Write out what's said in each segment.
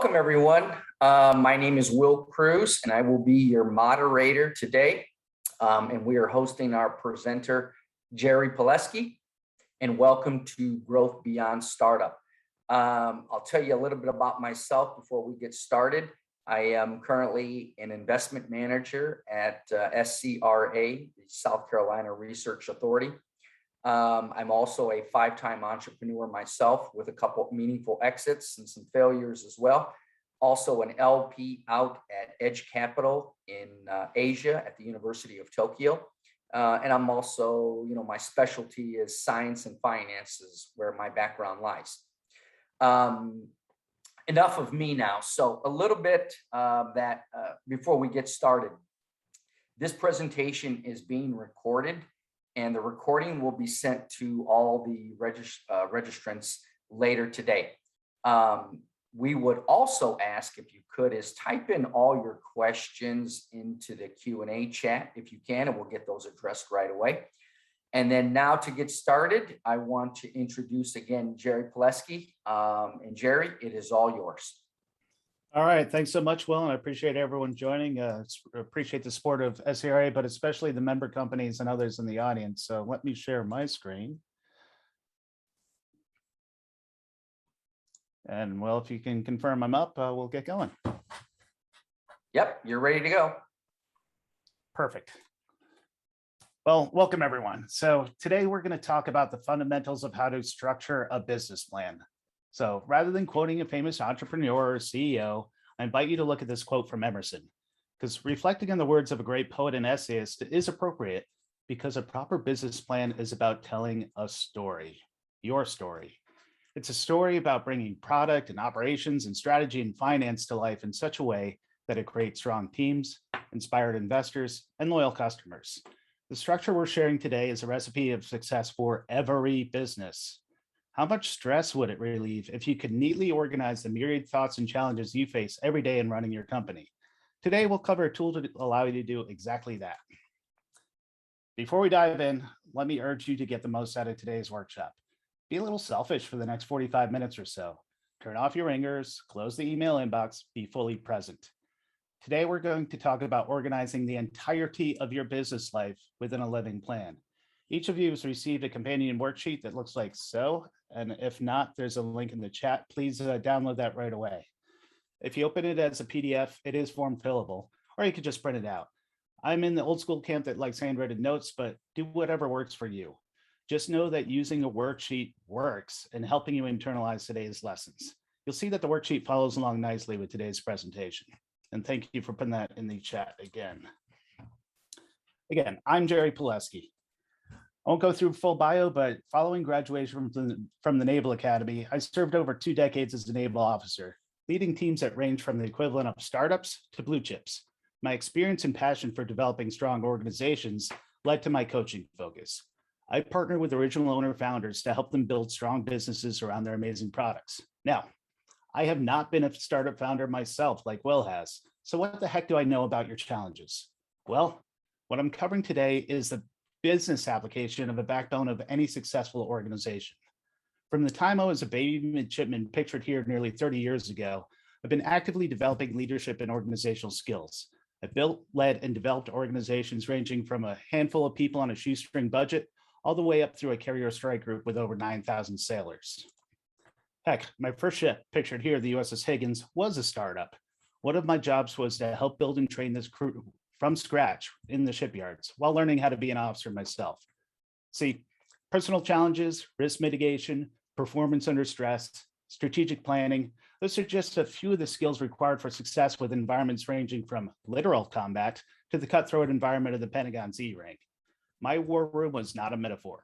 Welcome, everyone. My name is Will Cruz, and I will be your moderator today. And we are hosting our presenter, Jerry Pileski, and welcome to Growth Beyond Startup. I'll tell you a little bit about myself before we get started. I am currently an investment manager at SCRA, the South Carolina Research Authority. I'm also a 5-time entrepreneur myself with a couple of meaningful exits and some failures as well. Also an LP out at Edge Capital in Asia at the University of Tokyo. And I'm also, my specialty is science and finances, where my background lies. Enough of me now. So a little bit before we get started. This presentation is being recorded, and the recording will be sent to all the registrants later today. We would also ask, if you could, is type in all your questions into the Q&A chat if you can, and we'll get those addressed right away. And then now to get started, I want to introduce again Jerry Pileski. And Jerry, it is all yours. All right, thanks so much, Will, and I appreciate everyone joining. Appreciate the support of SCRA, but especially the member companies and others in the audience. So let me share my screen. And well, if you can confirm I'm up, we'll get going. Yep, you're ready to go. Perfect. Well, welcome everyone. So today we're going to talk about the fundamentals of how to structure a business plan. So rather than quoting a famous entrepreneur or CEO, I invite you to look at this quote from Emerson, because reflecting on the words of a great poet and essayist is appropriate, because a proper business plan is about telling a story, your story. It's a story about bringing product and operations and strategy and finance to life in such a way that it creates strong teams, inspired investors, and loyal customers. The structure we're sharing today is a recipe of success for every business. How much stress would it relieve if you could neatly organize the myriad thoughts and challenges you face every day in running your company? Today, we'll cover a tool to allow you to do exactly that. Before we dive in, let me urge you to get the most out of today's workshop. Be a little selfish for the next 45 minutes or so. Turn off your ringers, close the email inbox, be fully present. Today, we're going to talk about organizing the entirety of your business life within a living plan. Each of you has received a companion worksheet that looks like so, and if not, there's a link in the chat. Please download that right away. If you open it as a PDF, it is form fillable, or you could just print it out. I'm in the old school camp that likes handwritten notes, but do whatever works for you. Just know that using a worksheet works in helping you internalize today's lessons. You'll see that the worksheet follows along nicely with today's presentation. And thank you for putting that in the chat again. Again, I'm Jerry Pileski. I won't go through full bio, but following graduation from the Naval Academy, I served over 2 decades as a naval officer, leading teams that range from the equivalent of startups to blue chips. My experience and passion for developing strong organizations led to my coaching focus. I partner with original owner founders to help them build strong businesses around their amazing products. Now, I have not been a startup founder myself like Will has, so what the heck do I know about your challenges? Well, what I'm covering today is the business application of a backbone of any successful organization. From the time I was a baby midshipman pictured here nearly 30 years ago, I've been actively developing leadership and organizational skills. I've built, led, and developed organizations ranging from a handful of people on a shoestring budget all the way up through a carrier strike group with over 9,000 sailors. Heck, my first ship, pictured here, the USS Higgins, was a startup. One of my jobs was to help build and train this crew from scratch in the shipyards while learning how to be an officer myself. See, personal challenges, risk mitigation, performance under stress, strategic planning, those are just a few of the skills required for success with environments ranging from literal combat to the cutthroat environment of the Pentagon's E-ring. My war room was not a metaphor.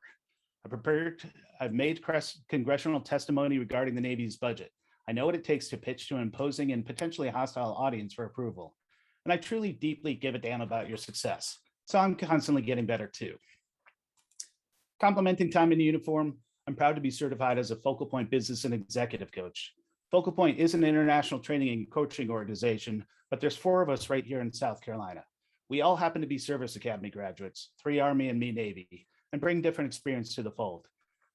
I've made congressional testimony regarding the Navy's budget. I know what it takes to pitch to an imposing and potentially hostile audience for approval. And I truly deeply give a damn about your success. So I'm constantly getting better too. Complementing time in uniform, I'm proud to be certified as a Focal Point business and executive coach. Focal Point is an international training and coaching organization, but there's 4 of us right here in South Carolina. We all happen to be Service Academy graduates, 3 Army and me Navy, and bring different experience to the fold.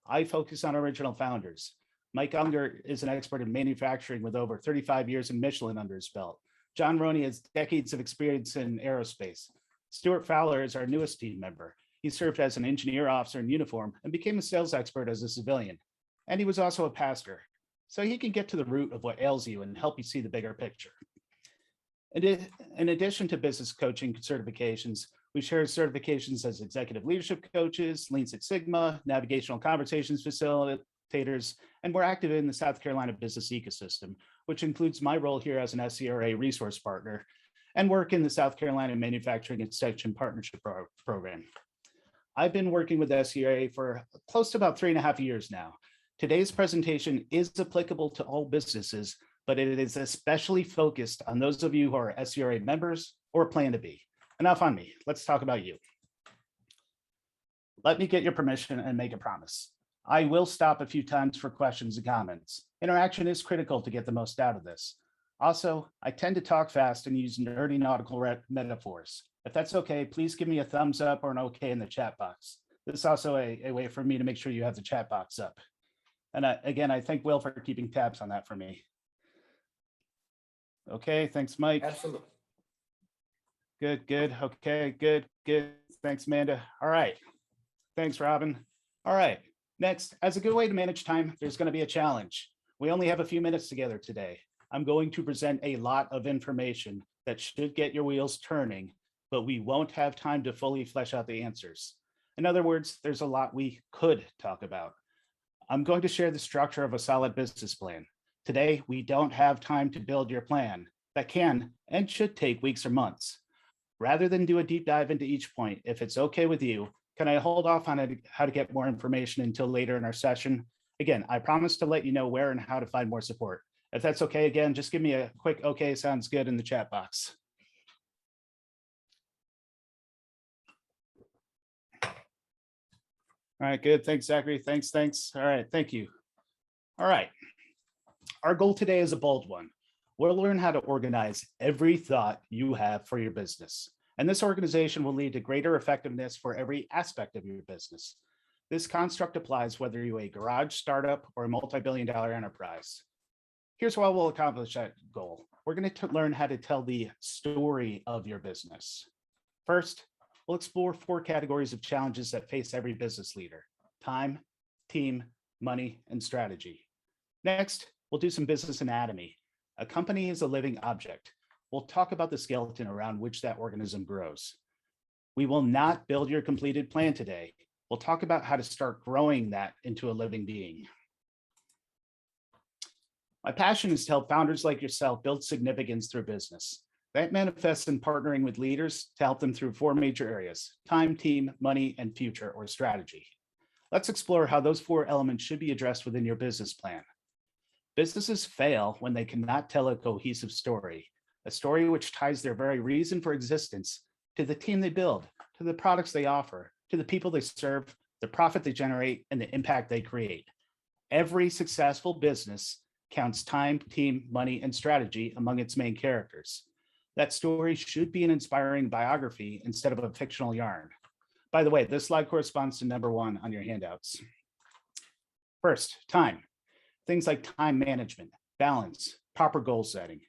I focus on original founders. Mike Unger is an expert in manufacturing with over 35 years in Michelin under his belt. John Roney has decades of experience in aerospace. Stuart Fowler is our newest team member. He served as an engineer officer in uniform and became a sales expert as a civilian. And he was also a pastor. So he can get to the root of what ails you and help you see the bigger picture. In addition to business coaching certifications, we share certifications as executive leadership coaches, Lean Six Sigma, navigational conversations facilitators, and we're active in the South Carolina business ecosystem, which includes my role here as an SCRA resource partner and work in the South Carolina Manufacturing Extension Partnership Program. I've been working with SCRA for close to about 3.5 years now. Today's presentation is applicable to all businesses, but it is especially focused on those of you who are SCRA members or plan to be. Enough on me, let's talk about you. Let me get your permission and make a promise. I will stop a few times for questions and comments. Interaction is critical to get the most out of this. Also, I tend to talk fast and use nerdy nautical metaphors. If that's okay, please give me a thumbs up or an okay in the chat box. This is also a way for me to make sure you have the chat box up. And again, I thank Will for keeping tabs on that for me. Okay, thanks, Mike. Absolutely. Good. Okay, good. Thanks, Amanda. All right. Thanks, Robin. All right. Next, as a good way to manage time, there's going to be a challenge. We only have a few minutes together today. I'm going to present a lot of information that should get your wheels turning, but we won't have time to fully flesh out the answers. In other words, there's a lot we could talk about. I'm going to share the structure of a solid business plan. Today, we don't have time to build your plan. That can and should take weeks or months. Rather than do a deep dive into each point, if it's okay with you, can I hold off on how to get more information until later in our session? Again, I promise to let you know where and how to find more support. If that's okay, again, just give me a quick okay, sounds good in the chat box. All right, good. Thanks, Zachary. Thanks. All right, thank you. All right. Our goal today is a bold one. We'll learn how to organize every thought you have for your business. And this organization will lead to greater effectiveness for every aspect of your business. This construct applies whether you're a garage startup or a multi-billion-dollar enterprise. Here's how we'll accomplish that goal. We're going to learn how to tell the story of your business. First, we'll explore 4 categories of challenges that face every business leader: time, team, money, and strategy. Next, we'll do some business anatomy. A company is a living object. We'll talk about the skeleton around which that organism grows. We will not build your completed plan today. We'll talk about how to start growing that into a living being. My passion is to help founders like yourself build significance through business. That manifests in partnering with leaders to help them through 4 major areas: time, team, money, and future or strategy. Let's explore how those 4 elements should be addressed within your business plan. Businesses fail when they cannot tell a cohesive story, a story which ties their very reason for existence to the team they build, to the products they offer, to the people they serve, the profit they generate, and the impact they create. Every successful business counts time, team, money, and strategy among its main characters. That story should be an inspiring biography instead of a fictional yarn. By the way, this slide corresponds to number 1 on your handouts. First, time. Things like time management, balance, proper goal setting.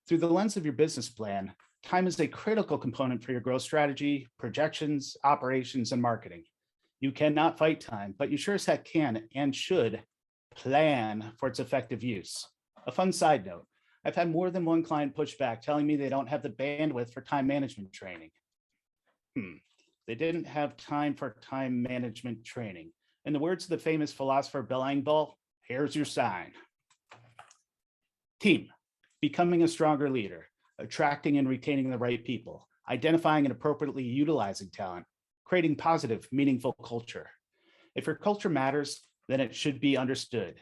Through the lens of your business plan, time is a critical component for your growth strategy, projections, operations, and marketing. You cannot fight time, but you sure as heck can and should plan for its effective use. A fun side note, I've had more than one client push back telling me they don't have the bandwidth for time management training. They didn't have time for time management training. In the words of the famous philosopher Bill Engvall, here's your sign. Team, becoming a stronger leader, attracting and retaining the right people, identifying and appropriately utilizing talent, creating positive, meaningful culture. If your culture matters, then it should be understood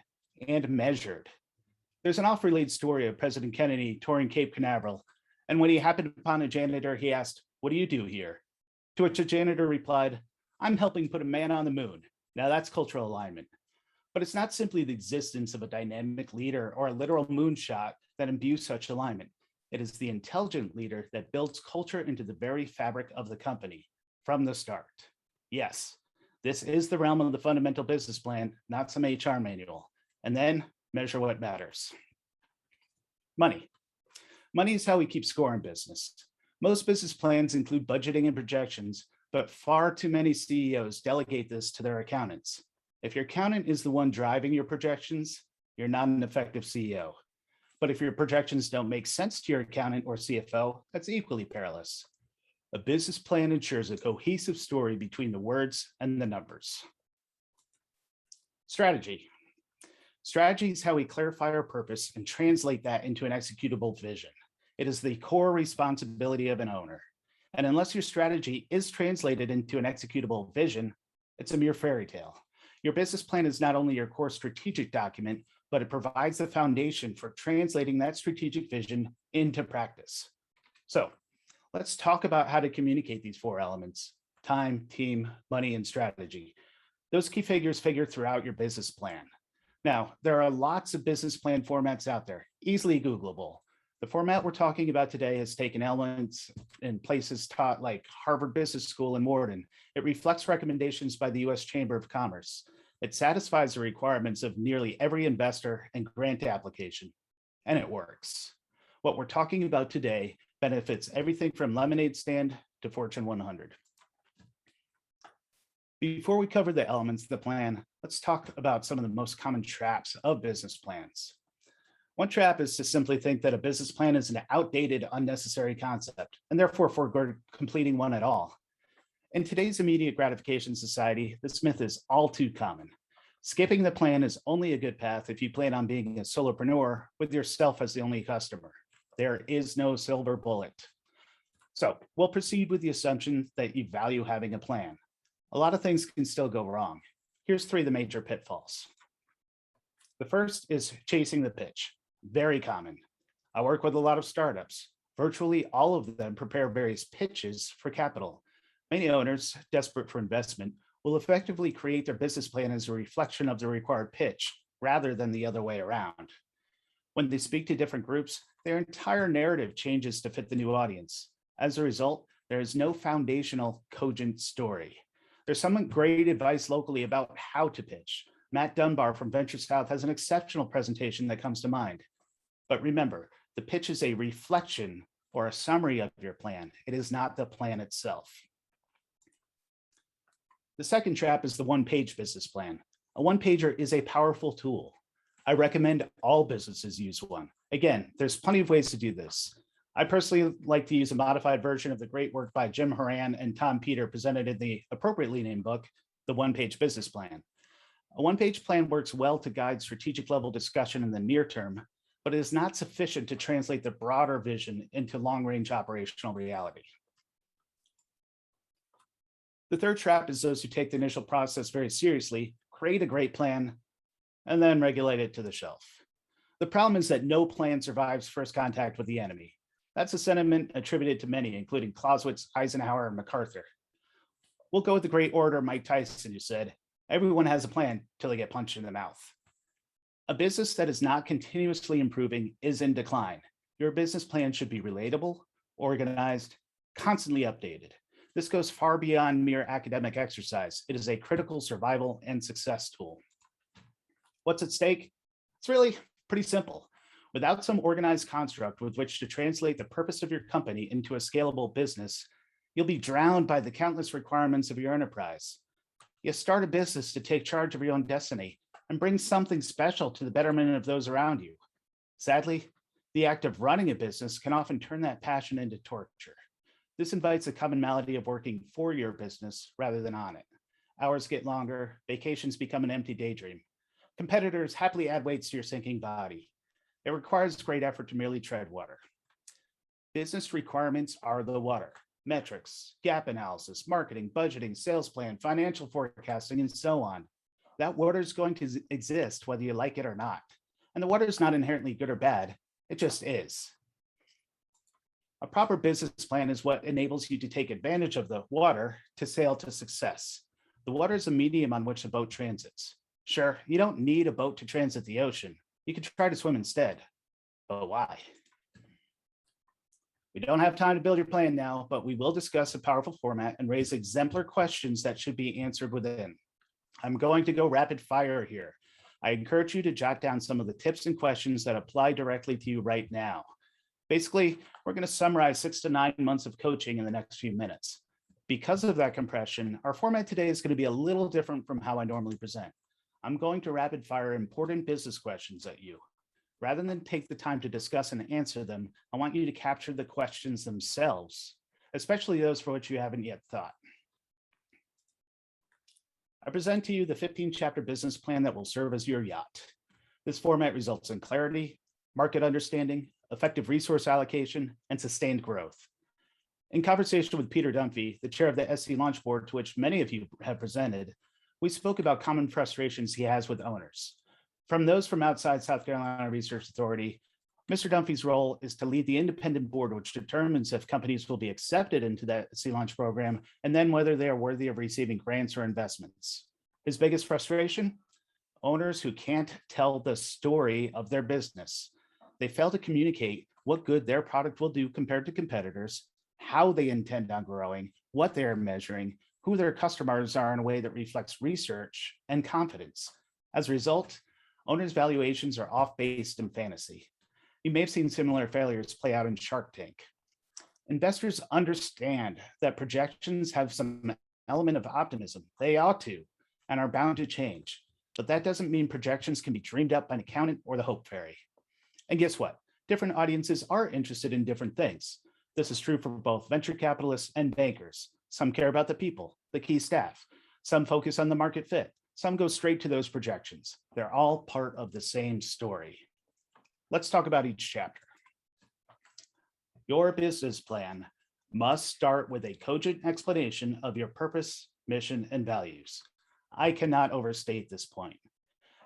and measured. There's an oft-relayed story of President Kennedy touring Cape Canaveral, and when he happened upon a janitor, he asked, "What do you do here?" To which the janitor replied, "I'm helping put a man on the moon." Now that's cultural alignment. But it's not simply the existence of a dynamic leader or a literal moonshot that imbues such alignment. It is the intelligent leader that builds culture into the very fabric of the company from the start. Yes, this is the realm of the fundamental business plan, not some HR manual. And then measure what matters. Money. Money is how we keep score in business. Most business plans include budgeting and projections, but far too many CEOs delegate this to their accountants. If your accountant is the one driving your projections, you're not an effective CEO. But if your projections don't make sense to your accountant or CFO, that's equally perilous. A business plan ensures a cohesive story between the words and the numbers. Strategy. Strategy is how we clarify our purpose and translate that into an executable vision. It is the core responsibility of an owner. And unless your strategy is translated into an executable vision, it's a mere fairy tale. Your business plan is not only your core strategic document, but it provides the foundation for translating that strategic vision into practice. So let's talk about how to communicate these four elements: time, team, money, and strategy. Those key figures figure throughout your business plan. Now, there are lots of business plan formats out there, easily Googleable. The format we're talking about today has taken elements in places taught like Harvard Business School and Wharton. It reflects recommendations by the US Chamber of Commerce. It satisfies the requirements of nearly every investor and grant application, and it works. What we're talking about today benefits everything from lemonade stand to Fortune 100. Before we cover the elements of the plan, let's talk about some of the most common traps of business plans. One trap is to simply think that a business plan is an outdated, unnecessary concept, and therefore forego completing one at all. In today's immediate gratification society, this myth is all too common. Skipping the plan is only a good path if you plan on being a solopreneur with yourself as the only customer. There is no silver bullet. So we'll proceed with the assumption that you value having a plan. A lot of things can still go wrong. Here's three of the major pitfalls. The first is chasing the pitch. Very common. I work with a lot of startups. Virtually all of them prepare various pitches for capital. Many owners, desperate for investment, will effectively create their business plan as a reflection of the required pitch, rather than the other way around. When they speak to different groups, their entire narrative changes to fit the new audience. As a result, there is no foundational, cogent story. There's some great advice locally about how to pitch. Matt Dunbar from Venture South has an exceptional presentation that comes to mind. But remember, the pitch is a reflection or a summary of your plan. It is not the plan itself. The second trap is the one-page business plan. A one-pager is a powerful tool. I recommend all businesses use one. Again, there's plenty of ways to do this. I personally like to use a modified version of the great work by Jim Horan and Tom Peter presented in the appropriately named book, The One-Page Business Plan. A one-page plan works well to guide strategic level discussion in the near term, but it is not sufficient to translate the broader vision into long-range operational reality. The third trap is those who take the initial process very seriously, create a great plan, and then regulate it to the shelf. The problem is that no plan survives first contact with the enemy. That's a sentiment attributed to many, including Clausewitz, Eisenhower, and MacArthur. We'll go with the great orator Mike Tyson, who said, "Everyone has a plan till they get punched in the mouth." A business that is not continuously improving is in decline. Your business plan should be relatable, organized, constantly updated. This goes far beyond mere academic exercise. It is a critical survival and success tool. What's at stake? It's really pretty simple. Without some organized construct with which to translate the purpose of your company into a scalable business, you'll be drowned by the countless requirements of your enterprise. You start a business to take charge of your own destiny and bring something special to the betterment of those around you. Sadly, the act of running a business can often turn that passion into torture. This invites a commonality of working for your business rather than on it. Hours get longer, vacations become an empty daydream. Competitors happily add weights to your sinking body. It requires great effort to merely tread water. Business requirements are the water. Metrics, gap analysis, marketing, budgeting, sales plan, financial forecasting, and so on. That water is going to exist whether you like it or not. And the water is not inherently good or bad, it just is. A proper business plan is what enables you to take advantage of the water to sail to success. The water is a medium on which a boat transits. Sure, you don't need a boat to transit the ocean. You could try to swim instead, but why? We don't have time to build your plan now, but we will discuss a powerful format and raise exemplar questions that should be answered within. I'm going to go rapid fire here. I encourage you to jot down some of the tips and questions that apply directly to you right now. Basically, we're going to summarize 6 to 9 months of coaching in the next few minutes. Because of that compression, our format today is going to be a little different from how I normally present. I'm going to rapid fire important business questions at you. Rather than take the time to discuss and answer them, I want you to capture the questions themselves, especially those for which you haven't yet thought. I present to you the 15-chapter business plan that will serve as your yacht. This format results in clarity, market understanding, effective resource allocation, and sustained growth. In conversation with Peter Dunphy, the chair of the SC Launch Board, to which many of you have presented, we spoke about common frustrations he has with owners. From those from outside South Carolina Research Authority, Mr. Dunphy's role is to lead the independent board, which determines if companies will be accepted into the SC Launch program, and then whether they are worthy of receiving grants or investments. His biggest frustration? Owners who can't tell the story of their business. They fail to communicate what good their product will do compared to competitors, how they intend on growing, what they're measuring, who their customers are in a way that reflects research and confidence. As a result, owners' valuations are off based in fantasy. You may have seen similar failures play out in Shark Tank. Investors understand that projections have some element of optimism. They ought to, and are bound to change. But that doesn't mean projections can be dreamed up by an accountant or the hope fairy. And guess what? Different audiences are interested in different things. This is true for both venture capitalists and bankers. Some care about the people, the key staff. Some focus on the market fit. Some go straight to those projections. They're all part of the same story. Let's talk about each chapter. Your business plan must start with a cogent explanation of your purpose, mission, and values. I cannot overstate this point.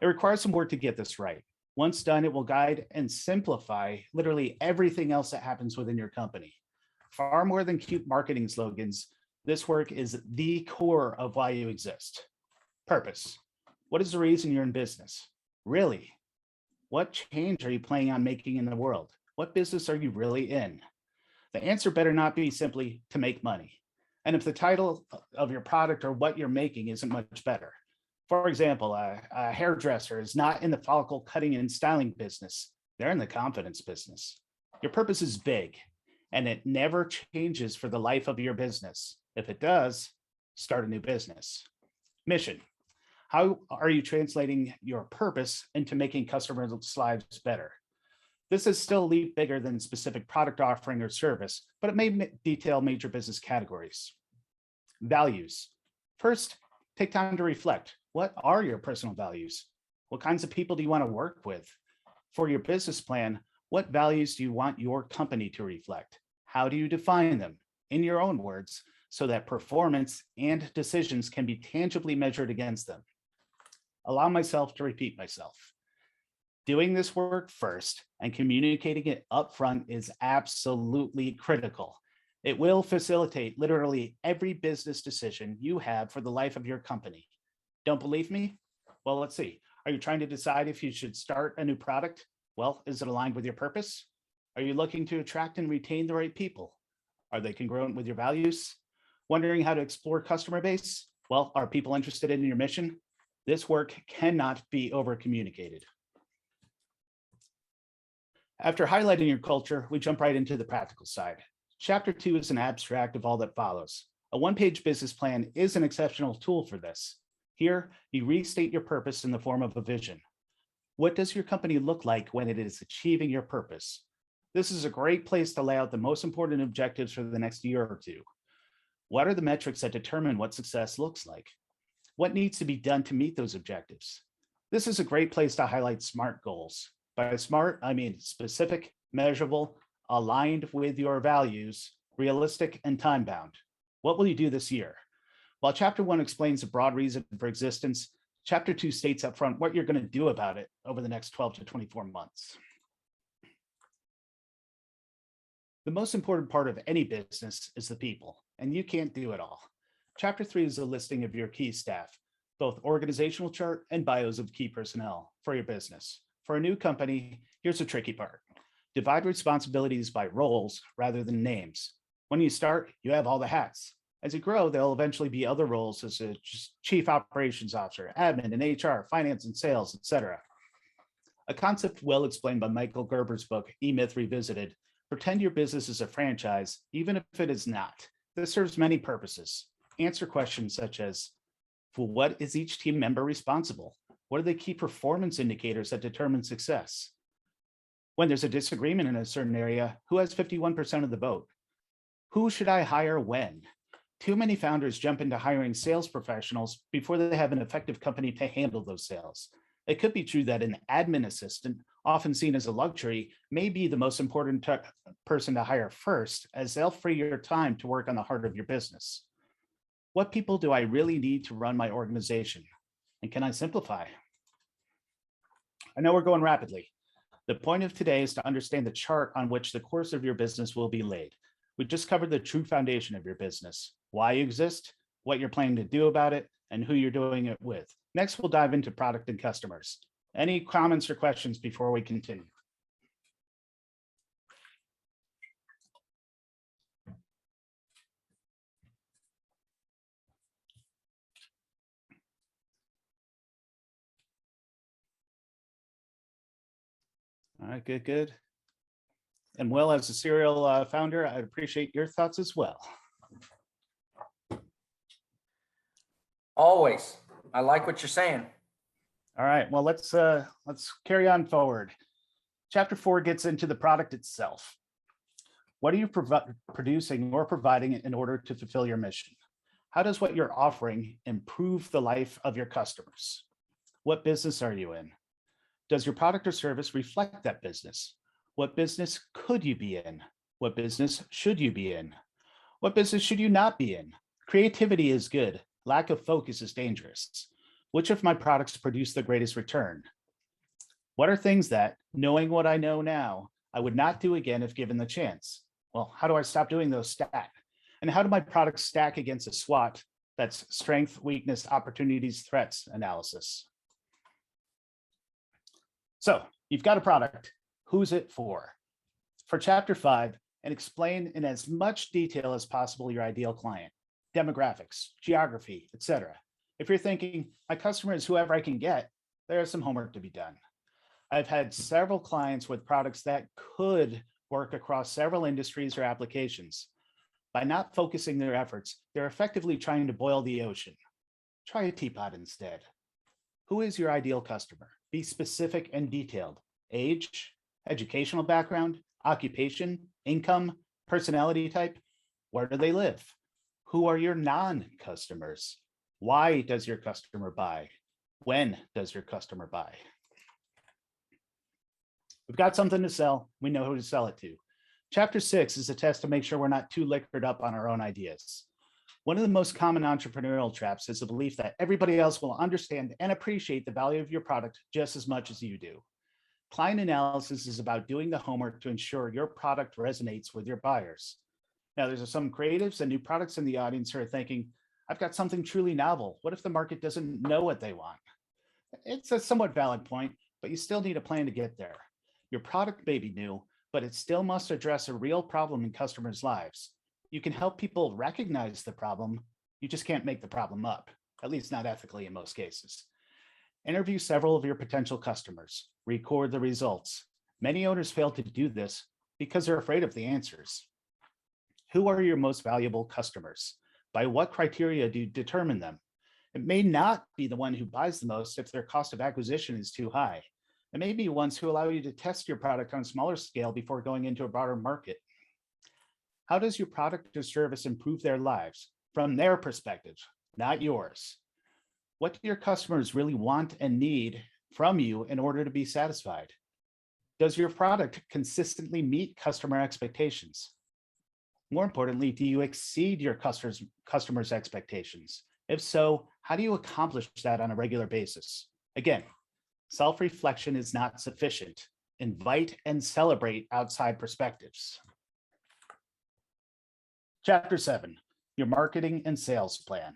It requires some work to get this right. Once done, it will guide and simplify literally everything else that happens within your company. Far more than cute marketing slogans, this work is the core of why you exist. Purpose. What is the reason you're in business? Really? What change are you planning on making in the world? What business are you really in? The answer better not be simply to make money. And if the title of your product or what you're making isn't much better. For example, a hairdresser is not in the follicle cutting and styling business. They're in the confidence business. Your purpose is big, and it never changes for the life of your business. If it does, start a new business. Mission. How are you translating your purpose into making customers' lives better? This is still a leap bigger than specific product offering or service, but it may detail major business categories. Values. First, take time to reflect. What are your personal values? What kinds of people do you want to work with? For your business plan, what values do you want your company to reflect? How do you define them? In your own words, so that performance and decisions can be tangibly measured against them. Allow myself to repeat myself. Doing this work first and communicating it upfront is absolutely critical. It will facilitate literally every business decision you have for the life of your company. Don't believe me? Well, let's see. Are you trying to decide if you should start a new product? Well, is it aligned with your purpose? Are you looking to attract and retain the right people? Are they congruent with your values? Wondering how to explore customer base? Well, are people interested in your mission? This work cannot be over-communicated. After highlighting your culture, we jump right into the practical side. Chapter 2 is an abstract of all that follows. A one-page business plan is an exceptional tool for this. Here, you restate your purpose in the form of a vision. What does your company look like when it is achieving your purpose? This is a great place to lay out the most important objectives for the next year or two. What are the metrics that determine what success looks like? What needs to be done to meet those objectives? This is a great place to highlight SMART goals. By SMART, I mean specific, measurable, aligned with your values, realistic, and time-bound. What will you do this year? While Chapter 1 explains the broad reason for existence, Chapter 2 states up front what you're going to do about it over the next 12 to 24 months. The most important part of any business is the people, and you can't do it all. Chapter 3 is a listing of your key staff, both organizational chart and bios of key personnel for your business. For a new company, here's the tricky part. Divide responsibilities by roles rather than names. When you start, you have all the hats. As you grow, there'll eventually be other roles as a chief operations officer, admin and HR, finance and sales, etc. A concept well explained by Michael Gerber's book, E-Myth Revisited: pretend your business is a franchise, even if it is not. This serves many purposes. Answer questions such as, for what is each team member responsible? What are the key performance indicators that determine success? When there's a disagreement in a certain area, who has 51% of the vote? Who should I hire when? Too many founders jump into hiring sales professionals before they have an effective company to handle those sales. It could be true that an admin assistant, often seen as a luxury, may be the most important person to hire first, as they'll free your time to work on the heart of your business. What people do I really need to run my organization? And can I simplify? I know we're going rapidly. The point of today is to understand the chart on which the course of your business will be laid. We just covered the true foundation of your business, why you exist, what you're planning to do about it, and who you're doing it with. Next, we'll dive into product and customers. Any comments or questions before we continue? All right, good. And Will, as a serial founder, I'd appreciate your thoughts as well. Always. I like what you're saying. All right, well, let's carry on forward. Chapter 4 gets into the product itself. What are you producing or providing in order to fulfill your mission? How does what you're offering improve the life of your customers? What business are you in? Does your product or service reflect that business? What business could you be in? What business should you be in? What business should you not be in? Creativity is good. Lack of focus is dangerous. Which of my products produce the greatest return? What are things that, knowing what I know now, I would not do again if given the chance? Well, how do I stop doing those stack? And how do my products stack against a SWOT? That's strength, weakness, opportunities, threats analysis. So you've got a product. Who's it for? For chapter 5, and explain in as much detail as possible your ideal client, demographics, geography, etc. If you're thinking, my customer is whoever I can get, there's some homework to be done. I've had several clients with products that could work across several industries or applications. By not focusing their efforts, they're effectively trying to boil the ocean. Try a teapot instead. Who is your ideal customer? Be specific and detailed. Age, educational background, occupation, income, personality type. Where do they live? Who are your non-customers? Why does your customer buy? When does your customer buy? We've got something to sell. We know who to sell it to. Chapter 6 is a test to make sure we're not too liquored up on our own ideas. One of the most common entrepreneurial traps is the belief that everybody else will understand and appreciate the value of your product just as much as you do. Client analysis is about doing the homework to ensure your product resonates with your buyers. Now, there's some creatives and new products in the audience who are thinking, I've got something truly novel. What if the market doesn't know what they want? It's a somewhat valid point, but you still need a plan to get there. Your product may be new, but it still must address a real problem in customers' lives. You can help people recognize the problem. You just can't make the problem up, at least not ethically in most cases. Interview several of your potential customers. Record the results. Many owners fail to do this because they're afraid of the answers. Who are your most valuable customers? By what criteria do you determine them? It may not be the one who buys the most if their cost of acquisition is too high. It may be ones who allow you to test your product on a smaller scale before going into a broader market. How does your product or service improve their lives from their perspective, not yours? What do your customers really want and need from you in order to be satisfied? Does your product consistently meet customer expectations? More importantly, do you exceed your customers' expectations? If so, how do you accomplish that on a regular basis? Again, self-reflection is not sufficient. Invite and celebrate outside perspectives. Chapter 7, your marketing and sales plan.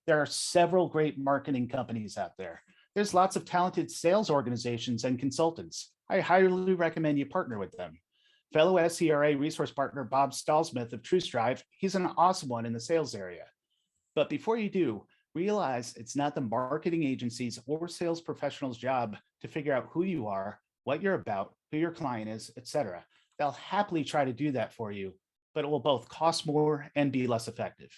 There are several great marketing companies out there. There's lots of talented sales organizations and consultants. I highly recommend you partner with them. Fellow SCRA resource partner Bob Stallsmith of TrueStrive, he's an awesome one in the sales area. But before you do, realize it's not the marketing agency's or sales professional's job to figure out who you are, what you're about, who your client is, etc. They'll happily try to do that for you, but it will both cost more and be less effective.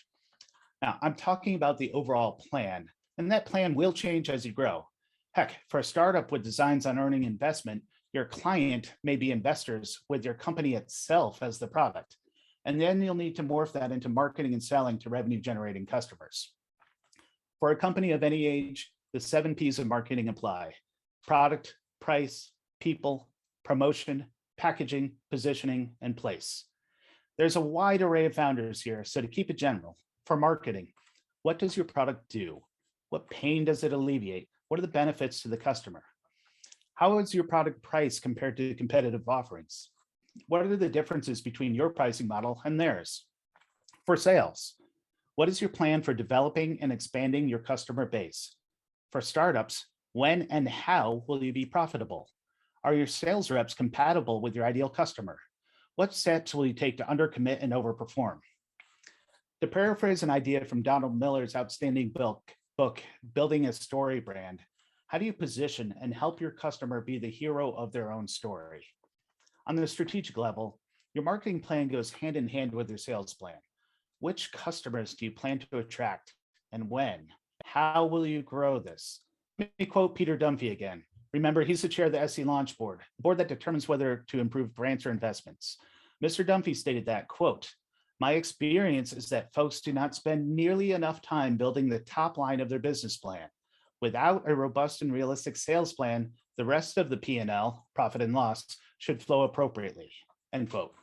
Now, I'm talking about the overall plan, and that plan will change as you grow. Heck, for a startup with designs on earning investment, your client may be investors with your company itself as the product. And then you'll need to morph that into marketing and selling to revenue generating customers. For a company of any age, the 7 P's of marketing apply: product, price, people, promotion, packaging, positioning, and place. There's a wide array of founders here, so to keep it general, for marketing, what does your product do? What pain does it alleviate? What are the benefits to the customer? How is your product priced compared to competitive offerings? What are the differences between your pricing model and theirs? For sales, what is your plan for developing and expanding your customer base? For startups, when and how will you be profitable? Are your sales reps compatible with your ideal customer? What steps will you take to undercommit and overperform? To paraphrase an idea from Donald Miller's outstanding book, Building a Story Brand, how do you position and help your customer be the hero of their own story? On the strategic level, your marketing plan goes hand in hand with your sales plan. Which customers do you plan to attract and when? How will you grow this? Let me quote Peter Dunphy again. Remember, he's the chair of the SC Launch Board, the board that determines whether to improve grants or investments. Mr. Dunphy stated that, quote, "My experience is that folks do not spend nearly enough time building the top line of their business plan. Without a robust and realistic sales plan, the rest of the P&L, profit and loss, should flow appropriately," end quote.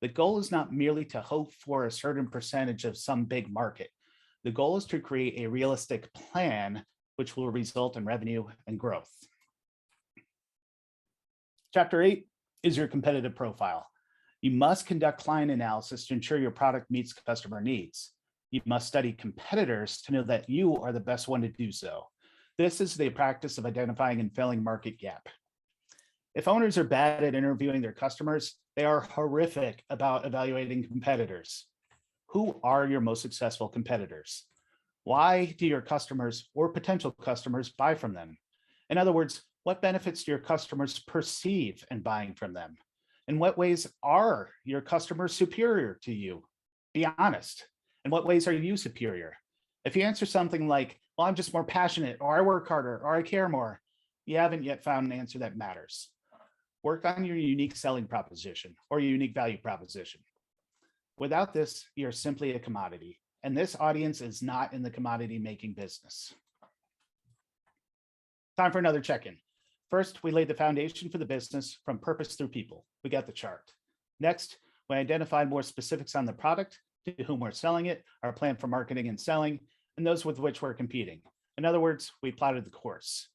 The goal is not merely to hope for a certain percentage of some big market. The goal is to create a realistic plan which will result in revenue and growth. Chapter 8 is your competitive profile. You must conduct client analysis to ensure your product meets customer needs. You must study competitors to know that you are the best one to do so. This is the practice of identifying and filling market gap. If owners are bad at interviewing their customers, they are horrific about evaluating competitors. Who are your most successful competitors? Why do your customers or potential customers buy from them? In other words, what benefits do your customers perceive in buying from them? In what ways are your customers superior to you? Be honest. In what ways are you superior? If you answer something like, "Well, I'm just more passionate," or "I work harder," or "I care more," you haven't yet found an answer that matters. Work on your unique selling proposition or your unique value proposition. Without this, you're simply a commodity, and this audience is not in the commodity making business. Time for another check-in. First, we laid the foundation for the business from purpose through people. We got the chart. Next, we identified more specifics on the product, to whom we're selling it, our plan for marketing and selling, and those with which we're competing. In other words, we plotted the course.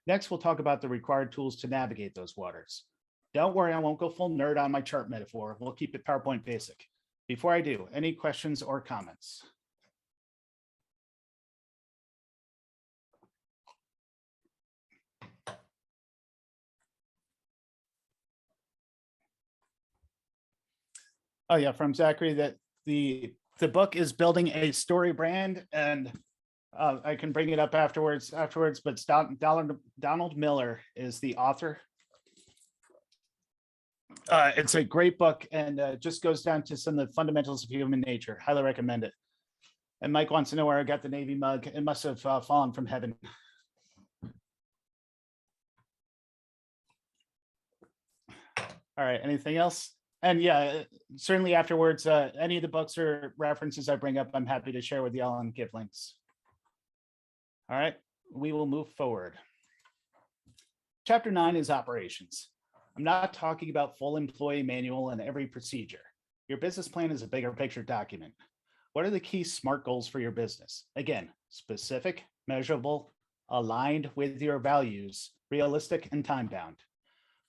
Next, we'll talk about the required tools to navigate those waters. Don't worry, I won't go full nerd on my chart metaphor. We'll keep it PowerPoint basic. Before I do, any questions or comments? Oh yeah, from Zachary, that the book is Building a Story Brand, and I can bring it up afterwards, but Donald Miller is the author. It's a great book, and just goes down to some of the fundamentals of human nature. Highly recommend it. And Mike wants to know where I got the Navy mug. It must have fallen from heaven. All right, anything else? And yeah, certainly afterwards, any of the books or references I bring up, I'm happy to share with y'all and give links. All right, we will move forward. Chapter 9 is operations. I'm not talking about full employee manual and every procedure. Your business plan is a bigger picture document. What are the key SMART goals for your business? Again, specific, measurable, aligned with your values, realistic, and time-bound.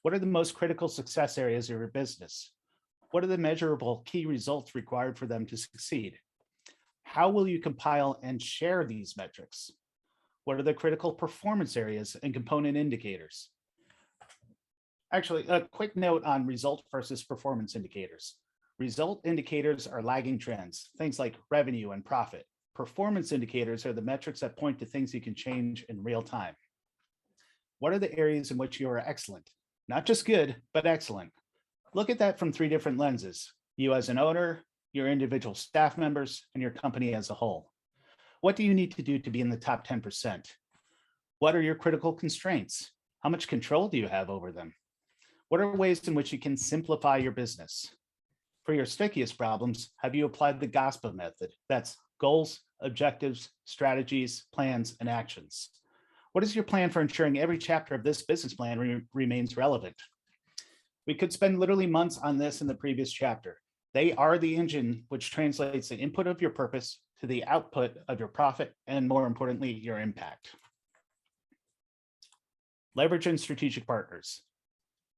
What are the most critical success areas of your business? What are the measurable key results required for them to succeed? How will you compile and share these metrics? What are the critical performance areas and component indicators? Actually, a quick note on result versus performance indicators. Result indicators are lagging trends, things like revenue and profit. Performance indicators are the metrics that point to things you can change in real time. What are the areas in which you are excellent? Not just good, but excellent. Look at that from 3 different lenses: you as an owner, your individual staff members, and your company as a whole. What do you need to do to be in the top 10%? What are your critical constraints? How much control do you have over them? What are ways in which you can simplify your business? For your stickiest problems, have you applied the GOSPA method? That's goals, objectives, strategies, plans, and actions. What is your plan for ensuring every chapter of this business plan remains relevant? We could spend literally months on this in the previous chapter. They are the engine which translates the input of your purpose to the output of your profit, and more importantly, your impact. Leverage and strategic partners.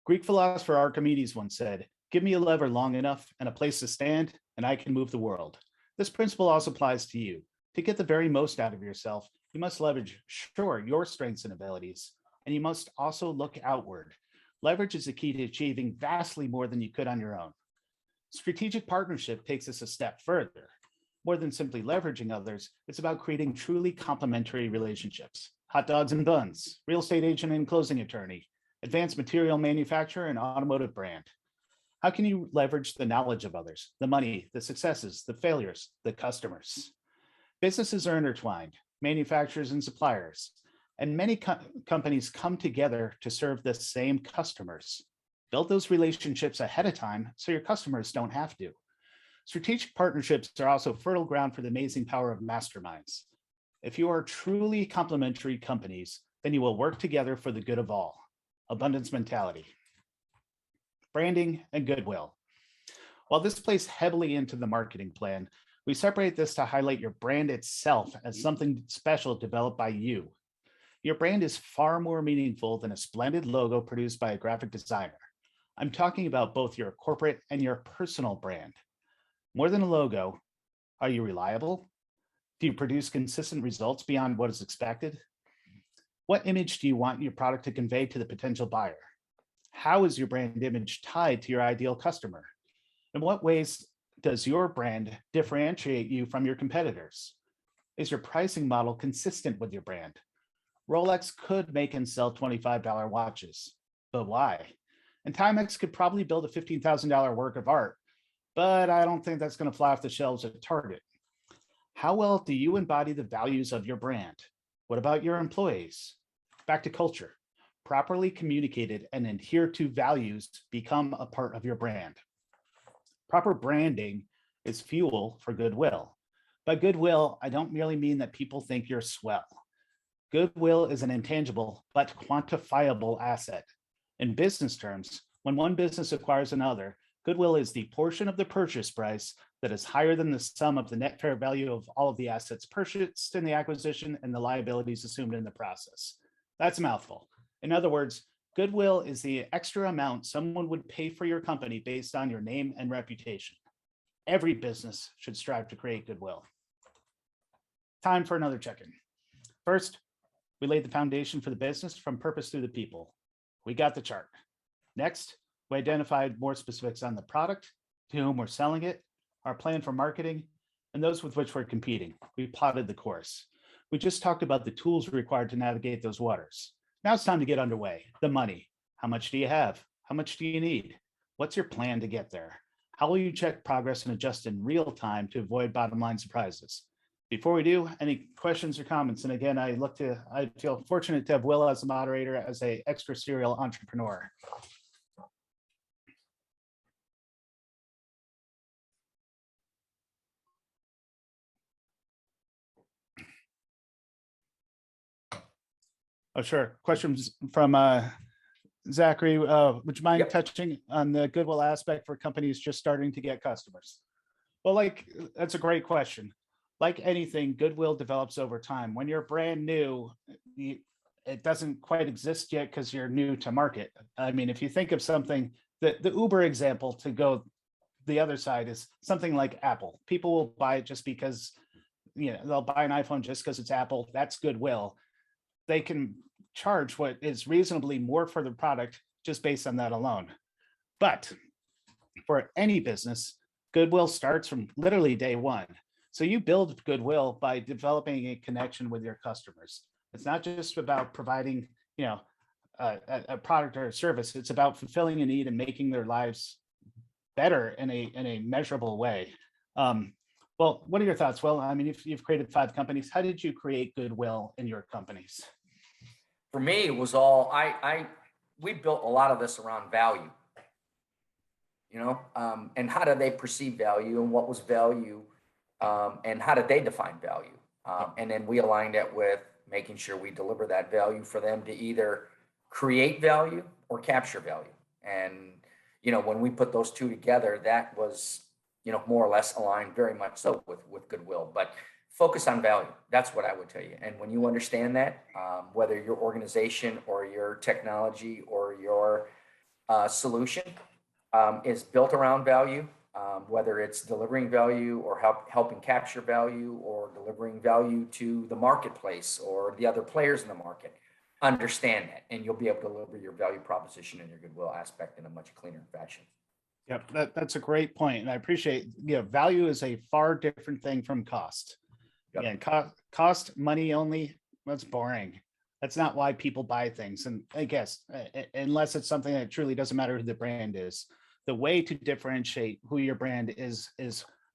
Greek philosopher Archimedes once said, "Give me a lever long enough and a place to stand, and I can move the world." This principle also applies to you. To get the very most out of yourself, you must leverage, sure, your strengths and abilities, and you must also look outward. Leverage is the key to achieving vastly more than you could on your own. Strategic partnership takes us a step further. More than simply leveraging others, it's about creating truly complementary relationships. Hot dogs and buns, real estate agent and closing attorney, advanced material manufacturer and automotive brand. How can you leverage the knowledge of others, the money, the successes, the failures, the customers? Businesses are intertwined, manufacturers and suppliers, and many companies come together to serve the same customers. Build those relationships ahead of time so your customers don't have to. Strategic partnerships are also fertile ground for the amazing power of masterminds. If you are truly complementary companies, then you will work together for the good of all. Abundance mentality. Branding and goodwill. While this plays heavily into the marketing plan, we separate this to highlight your brand itself as something special developed by you. Your brand is far more meaningful than a splendid logo produced by a graphic designer. I'm talking about both your corporate and your personal brand. More than a logo, are you reliable? Do you produce consistent results beyond what is expected? What image do you want your product to convey to the potential buyer? How is your brand image tied to your ideal customer? In what ways does your brand differentiate you from your competitors? Is your pricing model consistent with your brand? Rolex could make and sell $25 watches, but why? And Timex could probably build a $15,000 work of art, but I don't think that's going to fly off the shelves at Target. How well do you embody the values of your brand? What about your employees? Back to culture. Properly communicated and adhere to values become a part of your brand. Proper branding is fuel for goodwill. By goodwill, I don't merely mean that people think you're swell. Goodwill is an intangible but quantifiable asset. In business terms, when one business acquires another, goodwill is the portion of the purchase price that is higher than the sum of the net fair value of all of the assets purchased in the acquisition and the liabilities assumed in the process. That's a mouthful. In other words, goodwill is the extra amount someone would pay for your company based on your name and reputation. Every business should strive to create goodwill. Time for another check-in. First, we laid the foundation for the business from purpose through the people. We got the chart. Next, we identified more specifics on the product, to whom we're selling it, our plan for marketing, and those with which we're competing. We plotted the course. We just talked about the tools required to navigate those waters. Now it's time to get underway. The money. How much do you have? How much do you need? What's your plan to get there? How will you check progress and adjust in real time to avoid bottom line surprises? Before we do, any questions or comments? And again, I feel fortunate to have Will as a moderator, as an extra serial entrepreneur. Oh, sure. Questions from Zachary. Would you mind touching on the goodwill aspect for companies just starting to get customers? Well, that's a great question. Like anything, goodwill develops over time. When you're brand new, it doesn't quite exist yet because you're new to market. I mean, if you think of something, the Uber example to go the other side is something like Apple. People will buy it just because, they'll buy an iPhone just because it's Apple. That's goodwill. They can charge what is reasonably more for the product just based on that alone. But for any business, goodwill starts from literally day one. So you build goodwill by developing a connection with your customers. It's not just about providing, a product or a service. It's about fulfilling a need and making their lives better in a measurable way. Well, what are your thoughts? Well, I mean, if you've created 5 companies, how did you create goodwill in your companies? For me, it was all, we built a lot of this around value, and how do they perceive value and what was value, and how did they define value? And then we aligned it with making sure we deliver that value for them to either create value or capture value. And, when we put those two together, that was, more or less aligned very much so with goodwill, but focus on value. That's what I would tell you. And when you understand that, whether your organization or your technology or your solution is built around value, whether it's delivering value or helping capture value or delivering value to the marketplace or the other players in the market, understand that, and you'll be able to deliver your value proposition and your goodwill aspect in a much cleaner fashion. Yep, that's a great point. And I appreciate, value is a far different thing from cost. Yep. And cost money only, that's boring. That's not why people buy things. And I guess, unless it's something that truly doesn't matter who the brand is, the way to differentiate who your brand is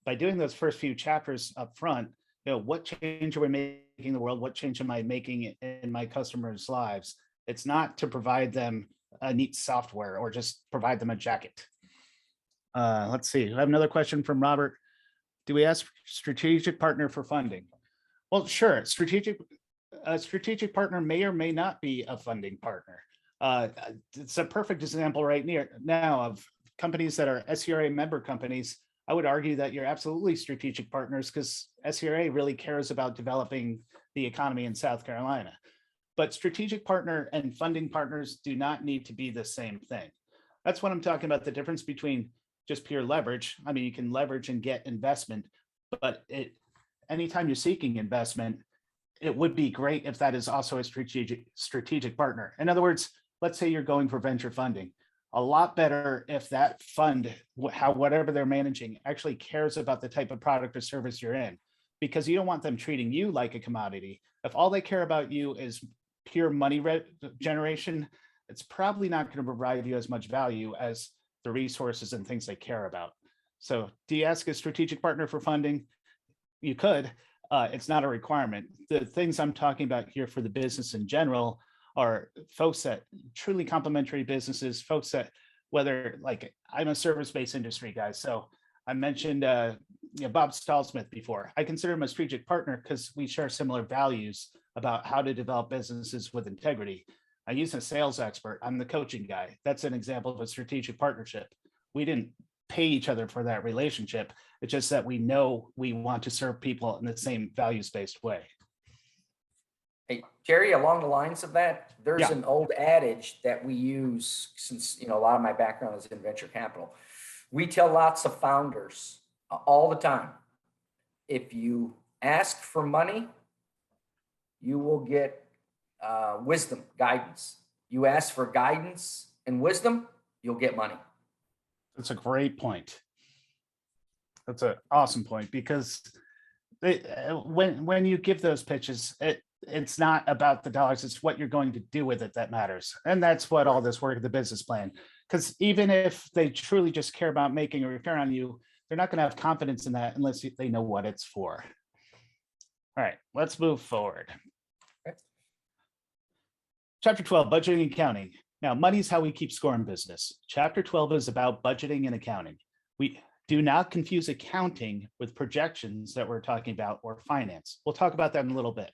by doing those first few chapters up front. What change are we making in the world? What change am I making in my customers' lives? It's not to provide them a neat software or just provide them a jacket. Let's see. I have another question from Robert. Do we ask strategic partner for funding? Well, sure. A strategic partner may or may not be a funding partner. It's a perfect example right now of companies that are SCRA member companies. I would argue that you're absolutely strategic partners because SCRA really cares about developing the economy in South Carolina. But strategic partner and funding partners do not need to be the same thing. That's what I'm talking about, the difference between just pure leverage. I mean, you can leverage and get investment, but anytime you're seeking investment, it would be great if that is also a strategic partner. In other words, let's say you're going for venture funding. A lot better if that fund, whatever they're managing, actually cares about the type of product or service you're in, because you don't want them treating you like a commodity. If all they care about you is pure money generation, it's probably not going to provide you as much value as the resources and things they care about. So do you ask a strategic partner for funding? You could. It's not a requirement. The things I'm talking about here for the business in general are folks that truly complementary businesses, folks that, whether, like, I'm a service-based industry guy. So I mentioned Bob Stallsmith before. I consider him a strategic partner because we share similar values about how to develop businesses with integrity. I use a sales expert. I'm the coaching guy. That's an example of a strategic partnership. We didn't pay each other for that relationship. It's just that we know we want to serve people in the same values-based way. Hey, Jerry, along the lines of that, there's an old adage that we use since, a lot of my background is in venture capital. We tell lots of founders all the time, if you ask for money, you will get wisdom, guidance. You ask for guidance and wisdom, you'll get money. That's a great point. That's an awesome point, because when you give those pitches, it's not about the dollars, it's what you're going to do with it that matters. And that's what all this work of the business plan, because even if they truly just care about making a return on you, they're not going to have confidence in that unless they know what it's for. All right, let's move forward. Okay. Chapter 12, budgeting and accounting. Now, money is how we keep score in business. Chapter 12 is about budgeting and accounting. We do not confuse accounting with projections that we're talking about, or finance. We'll talk about that in a little bit.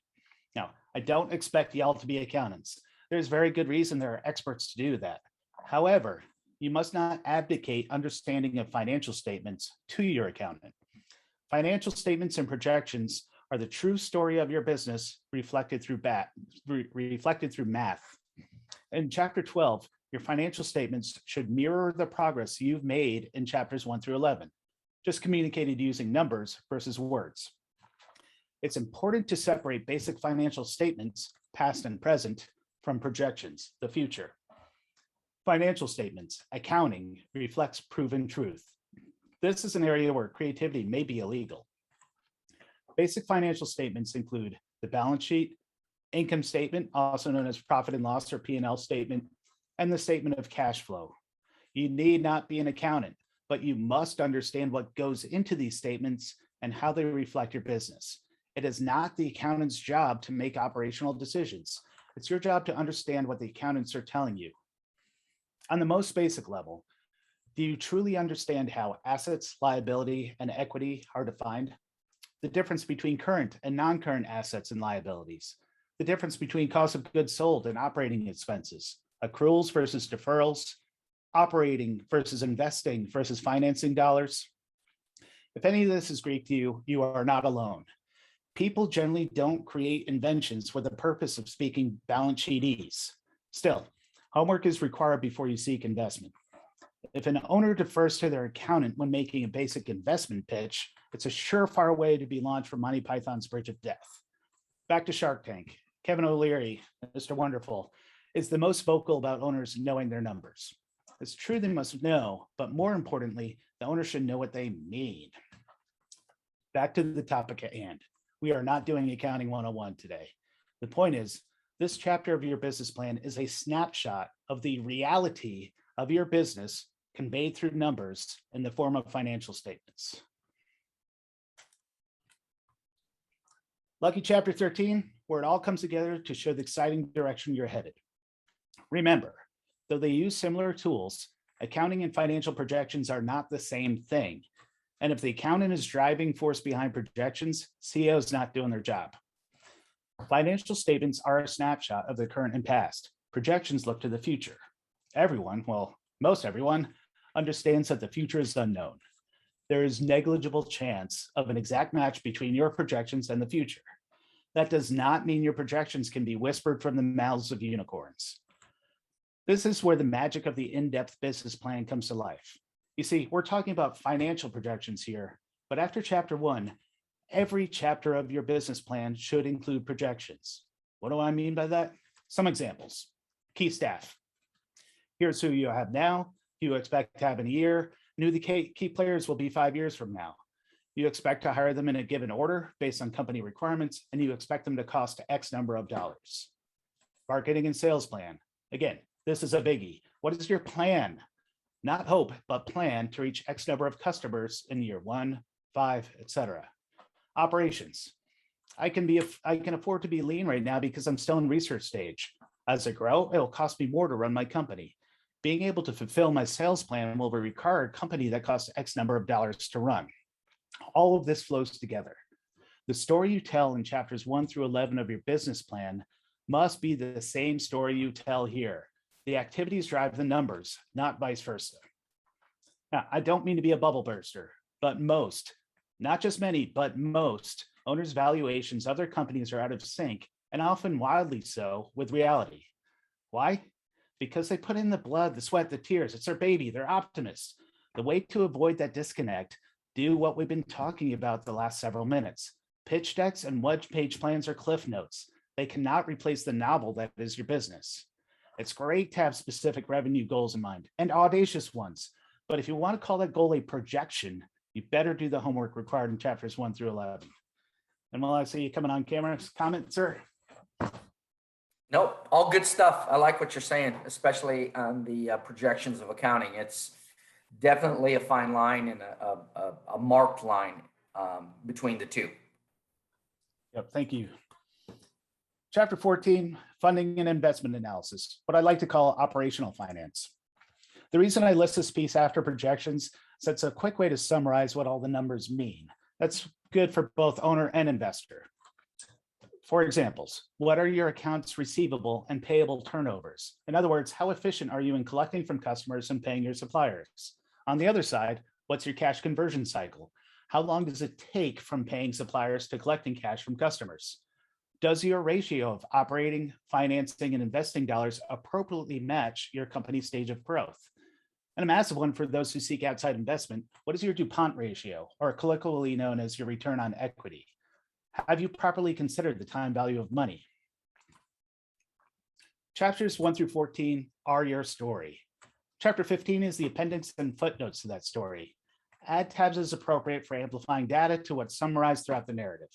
Now, I don't expect y'all to be accountants. There's very good reason there are experts to do that. However, you must not abdicate understanding of financial statements to your accountant. Financial statements and projections are the true story of your business reflected through math. In chapter 12, your financial statements should mirror the progress you've made in chapters 1 through 11, just communicated using numbers versus words. It's important to separate basic financial statements, past and present, from projections, the future. Financial statements, accounting reflects proven truth. This is an area where creativity may be illegal. Basic financial statements include the balance sheet, income statement, also known as profit and loss or P&L statement, and the statement of cash flow. You need not be an accountant, but you must understand what goes into these statements and how they reflect your business. It is not the accountant's job to make operational decisions. It's your job to understand what the accountants are telling you. On the most basic level, do you truly understand how assets, liability, and equity are defined? The difference between current and non-current assets and liabilities, the difference between cost of goods sold and operating expenses, accruals versus deferrals, operating versus investing versus financing dollars. If any of this is Greek to you, you are not alone. People generally don't create inventions for the purpose of speaking balance sheet ease. Still, homework is required before you seek investment. If an owner defers to their accountant when making a basic investment pitch, it's a surefire way to be launched from Monty Python's Bridge of Death. Back to Shark Tank. Kevin O'Leary, Mr. Wonderful, is the most vocal about owners knowing their numbers. It's true they must know, but more importantly, the owner should know what they mean. Back to the topic at hand. We are not doing accounting 101 today. The point is, this chapter of your business plan is a snapshot of the reality of your business conveyed through numbers in the form of financial statements. Lucky chapter 13, where it all comes together to show the exciting direction you're headed. Remember, though they use similar tools, accounting and financial projections are not the same thing. And if the accountant is driving force behind projections, CEO is not doing their job. Financial statements are a snapshot of the current and past. Projections look to the future. Everyone, well, most everyone, understands that the future is unknown. There is negligible chance of an exact match between your projections and the future. That does not mean your projections can be whispered from the mouths of unicorns. This is where the magic of the in-depth business plan comes to life. You see, we're talking about financial projections here, but after chapter 1, every chapter of your business plan should include projections. What do I mean by that? Some examples. Key staff. Here's who you have now, who you expect to have in a year, and who the key players will be 5 years from now. You expect to hire them in a given order based on company requirements, and you expect them to cost X number of dollars. Marketing and sales plan. Again, this is a biggie. What is your plan? Not hope, but plan to reach X number of customers in year 1, 5, etc. Operations. I can afford to be lean right now because I'm still in research stage. As I grow, it will cost me more to run my company. Being able to fulfill my sales plan will require a company that costs X number of dollars to run. All of this flows together. The story you tell in chapters 1 through 11 of your business plan must be the same story you tell here. The activities drive the numbers, not vice versa. Now, I don't mean to be a bubble burster, but most, not just many, but most owners' valuations of their companies are out of sync, and often wildly so, with reality. Why? Because they put in the blood, the sweat, the tears. It's their baby. They're optimists. The way to avoid that disconnect, do what we've been talking about the last several minutes. Pitch decks and one-page plans are cliff notes. They cannot replace the novel that is your business. It's great to have specific revenue goals in mind and audacious ones. But if you want to call that goal a projection, you better do the homework required in chapters 1 through 11. And while I see you coming on camera, comment, sir? Nope, all good stuff. I like what you're saying, especially on the projections of accounting. It's definitely a fine line and a marked line between the two. Yep, thank you. Chapter 14, funding and investment analysis, what I like to call operational finance. The reason I list this piece after projections is that's a quick way to summarize what all the numbers mean. That's good for both owner and investor. For examples, what are your accounts receivable and payable turnovers? In other words, how efficient are you in collecting from customers and paying your suppliers? On the other side, what's your cash conversion cycle? How long does it take from paying suppliers to collecting cash from customers? Does your ratio of operating, financing, and investing dollars appropriately match your company's stage of growth? And a massive one for those who seek outside investment, what is your DuPont ratio, or colloquially known as your return on equity? Have you properly considered the time value of money? Chapters 1 through 14 are your story. Chapter 15 is the appendix and footnotes to that story. Add tabs as appropriate for amplifying data to what's summarized throughout the narrative.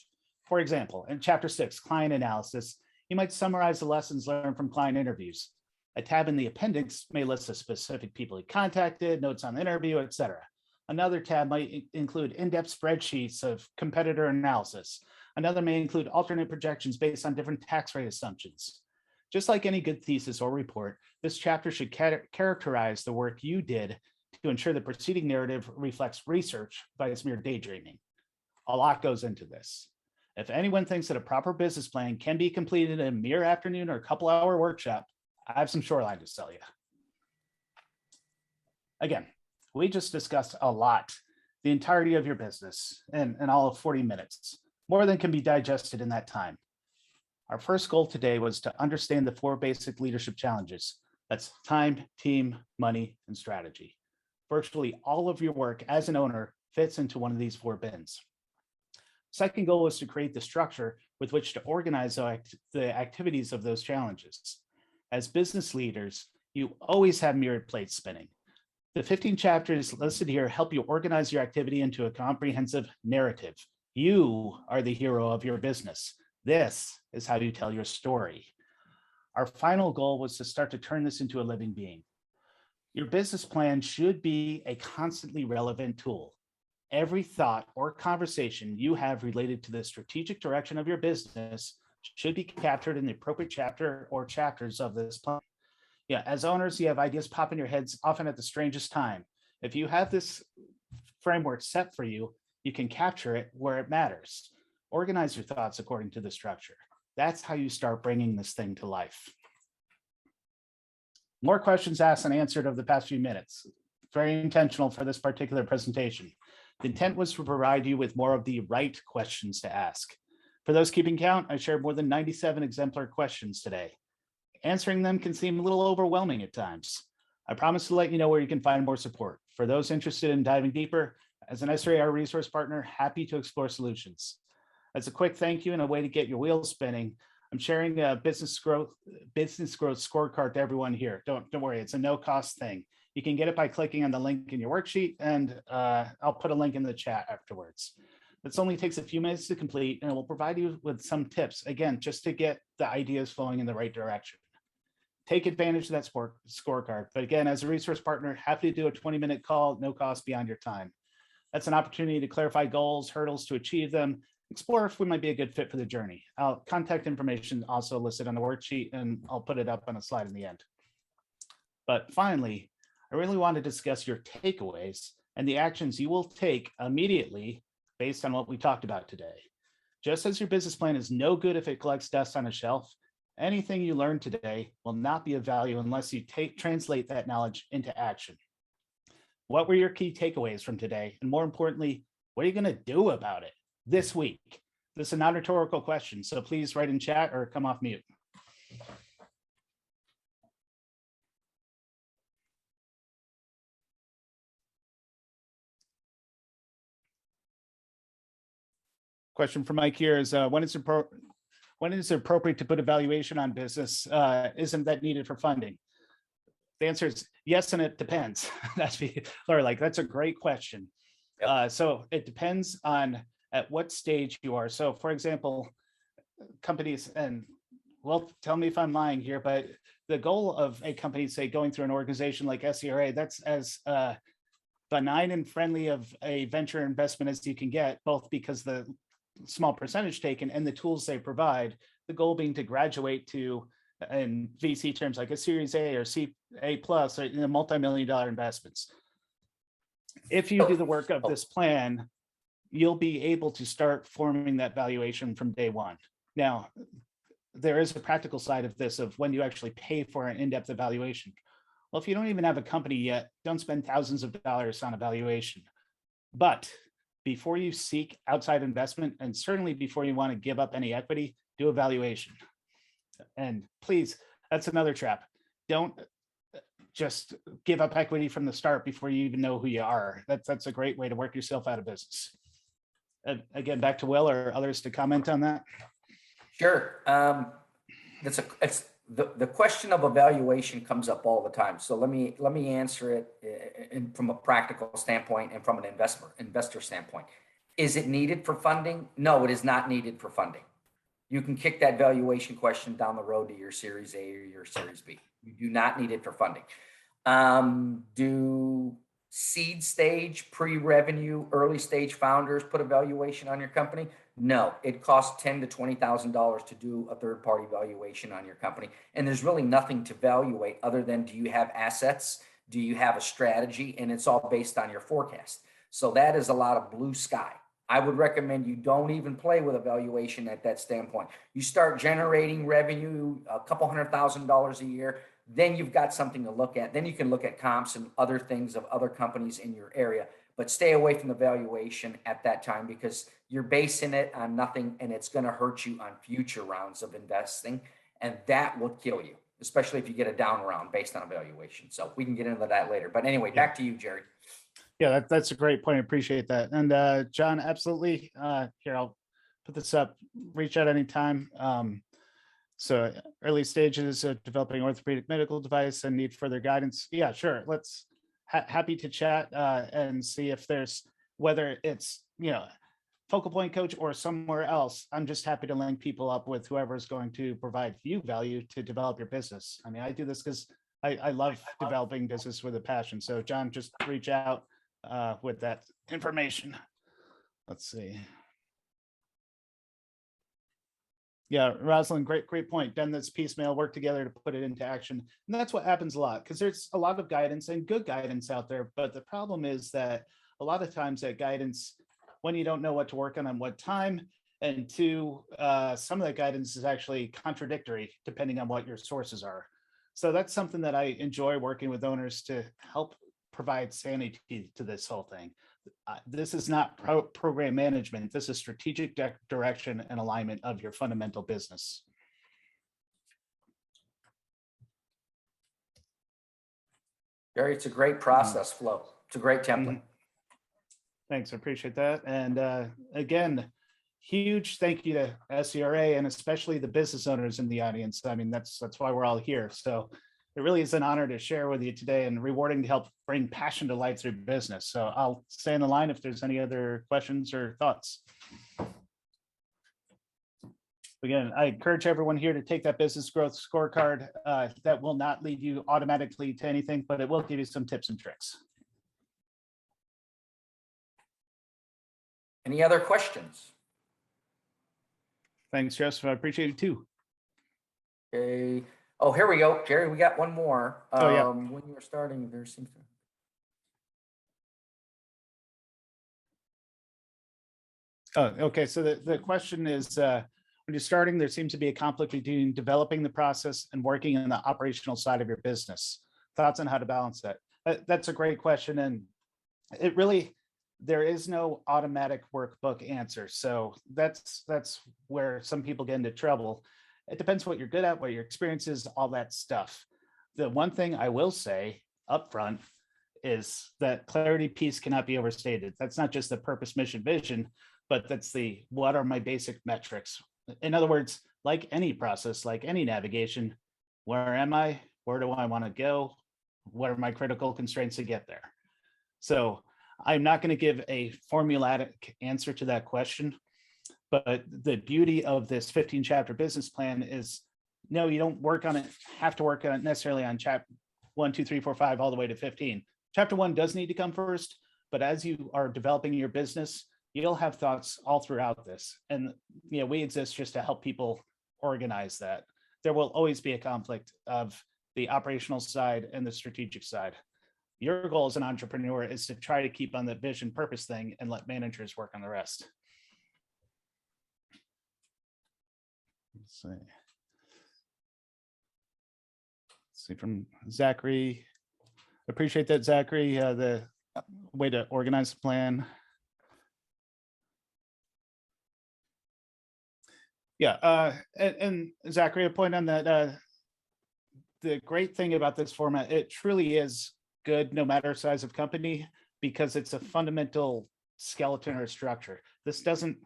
For example, in Chapter 6, client analysis, you might summarize the lessons learned from client interviews. A tab in the appendix may list the specific people he contacted, notes on the interview, etc. Another tab might include in-depth spreadsheets of competitor analysis. Another may include alternate projections based on different tax rate assumptions. Just like any good thesis or report, this chapter should characterize the work you did to ensure the preceding narrative reflects research by its mere daydreaming. A lot goes into this. If anyone thinks that a proper business plan can be completed in a mere afternoon or a couple-hour workshop, I have some shoreline to sell you. Again, we just discussed a lot, the entirety of your business in all of 40 minutes, more than can be digested in that time. Our first goal today was to understand the 4 basic leadership challenges. That's time, team, money, and strategy. Virtually all of your work as an owner fits into one of these 4 bins. Second goal was to create the structure with which to organize the activities of those challenges. As business leaders, you always have myriad plates spinning. The 15 chapters listed here help you organize your activity into a comprehensive narrative. You are the hero of your business. This is how you tell your story. Our final goal was to start to turn this into a living being. Your business plan should be a constantly relevant tool. Every thought or conversation you have related to the strategic direction of your business should be captured in the appropriate chapter or chapters of this plan. Yeah, as owners, you have ideas pop in your heads often at the strangest time. If you have this framework set for you, you can capture it where it matters. Organize your thoughts according to the structure. That's how you start bringing this thing to life. More questions asked and answered over the past few minutes. Very intentional for this particular presentation. The intent was to provide you with more of the right questions to ask. For those keeping count, I shared more than 97 exemplar questions today. Answering them can seem a little overwhelming at times. I promise to let you know where you can find more support. For those interested in diving deeper, as an SCRA resource partner, happy to explore solutions. As a quick thank you and a way to get your wheels spinning, I'm sharing a business growth scorecard to everyone here. Don't worry, it's a no-cost thing. You can get it by clicking on the link in your worksheet, and I'll put a link in the chat afterwards. This only takes a few minutes to complete, and it will provide you with some tips, again, just to get the ideas flowing in the right direction. Take advantage of that scorecard. But again, as a resource partner, happy to do a 20-minute call, no cost beyond your time. That's an opportunity to clarify goals, hurdles to achieve them, explore if we might be a good fit for the journey. Contact information also listed on the worksheet, and I'll put it up on a slide in the end. But finally, I really want to discuss your takeaways and the actions you will take immediately based on what we talked about today. Just as your business plan is no good if it collects dust on a shelf, anything you learned today will not be of value unless you translate that knowledge into action. What were your key takeaways from today? And more importantly, what are you going to do about it this week? This is a non-rhetorical question, so please write in chat or come off mute. Question from Mike here is, when is it appropriate to put a valuation on business? Isn't that needed for funding? The answer is yes, and it depends. That's a great question. Yep. So it depends on at what stage you are. So for example, companies, and well, tell me if I'm lying here, but the goal of a company, say going through an organization like SCRA, that's as benign and friendly of a venture investment as you can get, both because the small percentage taken and the tools they provide, the goal being to graduate to, in VC terms, like a Series A or A plus, or multi-million-dollar investments. If you do the work of this plan, you'll be able to start forming that valuation from day one. Now, there is a practical side of this, of when you actually pay for an in-depth evaluation. Well, if you don't even have a company yet, don't spend thousands of dollars on a valuation. But before you seek outside investment, and certainly before you want to give up any equity, do a valuation. And please, that's another trap. Don't just give up equity from the start before you even know who you are. That's a great way to work yourself out of business. And again, back to Will or others to comment on that. Sure. It's the question of evaluation comes up all the time. So let me answer it from a practical standpoint and from an investor standpoint. Is it needed for funding? No, it is not needed for funding. You can kick that valuation question down the road to your Series A or your Series B. You do not need it for funding. Do seed stage, pre-revenue, early stage founders put a valuation on your company? No, it costs $10,000 to $20,000 to do a third-party valuation on your company. And there's really nothing to evaluate other than, do you have assets? Do you have a strategy? And it's all based on your forecast. So that is a lot of blue sky. I would recommend you don't even play with a valuation at that standpoint. You start generating revenue, a couple $100,000 a year, then you've got something to look at. Then you can look at comps and other things of other companies in your area, but stay away from the valuation at that time, because you're basing it on nothing and it's going to hurt you on future rounds of investing. And that will kill you, especially if you get a down round based on a valuation. So we can get into that later. But anyway, back to you, Jerry. Yeah, that's a great point. I appreciate that. And John, absolutely. Here, I'll put this up. Reach out anytime. So early stages of developing orthopedic medical device and need further guidance. Yeah, sure. Let's happy to chat and see if there's, whether it's, focal point coach or somewhere else. I'm just happy to link people up with whoever's going to provide you value to develop your business. I mean, I do this because I love developing business with a passion. So John, just reach out with that information. Let's see. Yeah, Rosalind, great point. Done this piecemeal, work together to put it into action. And that's what happens a lot, because there's a lot of guidance and good guidance out there. But the problem is that a lot of times that guidance, when you don't know what to work on what time, and two, some of that guidance is actually contradictory depending on what your sources are. So that's something that I enjoy working with owners to help provide sanity to this whole thing. This is not program management. This is strategic direction and alignment of your fundamental business. Gary, it's a great process flow. It's a great template. Thanks, I appreciate that. And again, huge thank you to SCRA and especially the business owners in the audience. I mean, that's why we're all here. So it really is an honor to share with you today and rewarding to help bring passion to life through business. So I'll stay on the line if there's any other questions or thoughts. Again, I encourage everyone here to take that business growth scorecard. That will not lead you automatically to anything, but it will give you some tips and tricks. Any other questions? Thanks, Joseph. I appreciate it too. Okay. Oh, here we go, Jerry. We got one more. Yeah. When you were starting, there seems to. Oh, okay. So the question is, when you're starting, there seems to be a conflict between developing the process and working on the operational side of your business. Thoughts on how to balance that? That's a great question, and it really, there is no automatic workbook answer. So that's where some people get into trouble. It depends what you're good at, what your experience is, all that stuff. The one thing I will say upfront is that clarity piece cannot be overstated. That's not just the purpose, mission, vision, but that's the, what are my basic metrics? In other words, like any process, like any navigation, where am I? Where do I want to go? What are my critical constraints to get there? So I'm not going to give a formulaic answer to that question. But the beauty of this 15 chapter business plan is, no, you don't work on it, have to work on it necessarily on chapter 1, 2, 3, 4, 5, all the way to 15. Chapter 1 does need to come first, but as you are developing your business, you'll have thoughts all throughout this. And we exist just to help people organize that. There will always be a conflict of the operational side and the strategic side. Your goal as an entrepreneur is to try to keep on the vision purpose thing and let managers work on the rest. Let's see from Zachary. Appreciate that, Zachary. The way to organize the plan. Yeah, and Zachary, a point on that. The great thing about this format, it truly is good no matter size of company, because it's a fundamental skeleton or structure. This doesn't,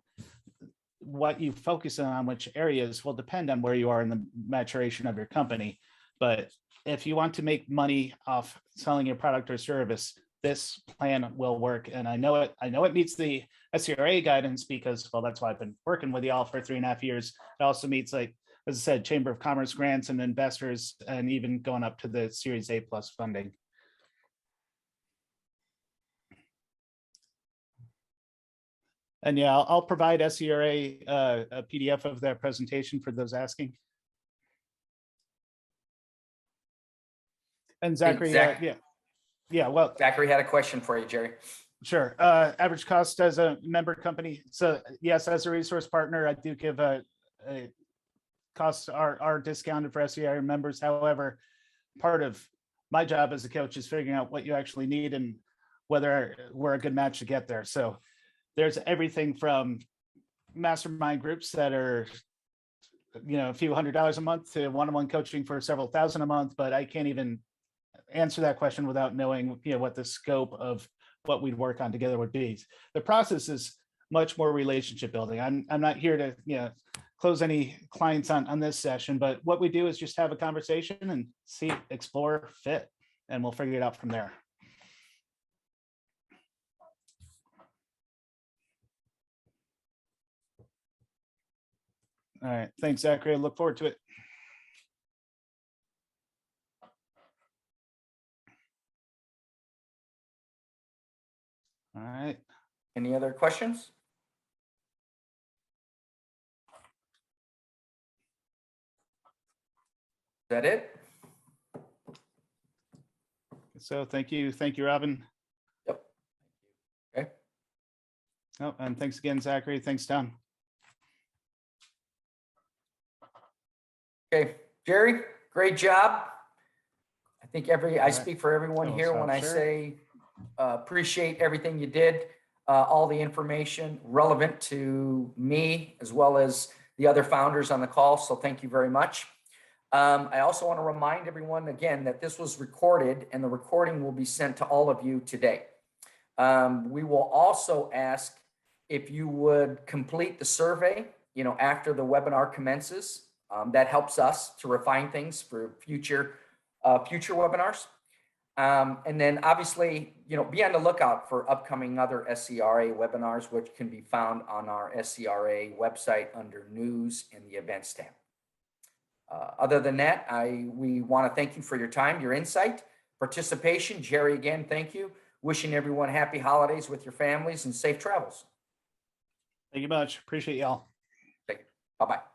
what you focus on, which areas, will depend on where you are in the maturation of your company. But if you want to make money off selling your product or service, this plan will work. And I know it meets the SCRA guidance because, well, that's why I've been working with y'all for 3.5 years. It also meets, like, as I said, Chamber of Commerce grants and investors, and even going up to the Series A+ funding. And yeah, I'll provide SCRA a PDF of that presentation for those asking. And Zachary, yeah, well, Zachary had a question for you, Jerry. sure. Average cost as a member company. So yes, as a resource partner, I do give a costs are discounted for SCRA members. However, part of my job as a coach is figuring out what you actually need and whether we're a good match to get there. So there's everything from mastermind groups that are, a few $100s a month to one-on-one coaching for several thousand a month, but I can't even answer that question without knowing, what the scope of what we'd work on together would be. The process is much more relationship building. I'm not here to, close any clients on this session, but what we do is just have a conversation and explore fit, and we'll figure it out from there. All right, thanks, Zachary. I look forward to it. All right. Any other questions? Is that it? So thank you, Robin. Yep. Okay. Oh, and thanks again, Zachary. Thanks, Tom. Okay, Jerry, great job. I think I speak for everyone Oh, here when I sure. say appreciate everything you did, all the information relevant to me as well as the other founders on the call. So thank you very much. I also want to remind everyone again that this was recorded and the recording will be sent to all of you today. We will also ask if you would complete the survey, after the webinar commences. That helps us to refine things for future webinars. And then obviously, be on the lookout for upcoming other SCRA webinars, which can be found on our SCRA website under news in the events tab. Other than that, we want to thank you for your time, your insight, participation. Jerry, again, thank you. Wishing everyone happy holidays with your families and safe travels. Thank you much. Appreciate y'all. Thank you. Bye-bye.